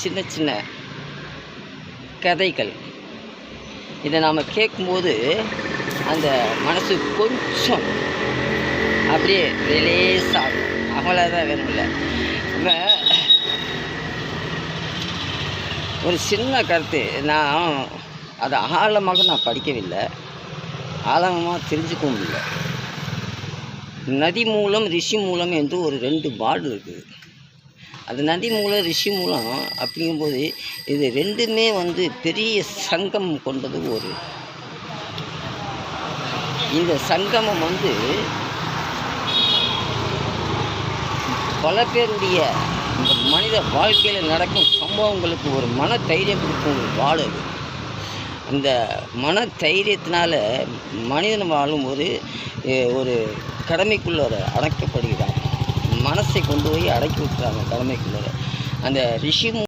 சின்ன சின்ன கதைகள். இதை நாம் கேட்கும்போது அந்த மனசு கொஞ்சம் அப்படியே ரிலேஸ் ஆகும். அவ்வளோதான், வேணும் இல்லை. இப்போ ஒரு சின்ன கருத்து, நான் அதை ஆழமாக நான் படிக்கவில்லை, ஆழமாக தெரிஞ்சுக்கவும் இல்லை. நதி மூலம் ரிஷி மூலம் என்று ஒரு 2 பாடு இருக்குது. அது நதி மூலம் ரிஷி மூலம் அப்படிங்கும்போது இது 2மே பெரிய சங்கமம் கொண்டது. இந்த சங்கமம் பல பேருடைய இந்த மனித வாழ்க்கையில் நடக்கும் சம்பவங்களுக்கு ஒரு மன தைரியம் கொடுக்கும் ஒரு பாடு அது. அந்த மன தைரியத்தினால மனிதன் வாழும் ஒரு கடமைக்குள்ளே அடைக்கப்படுகிறான். மனசை கொண்டு போய் அடக்கி விட்டுறாங்க கடமைக்குள்ளே. அந்த ரிஷி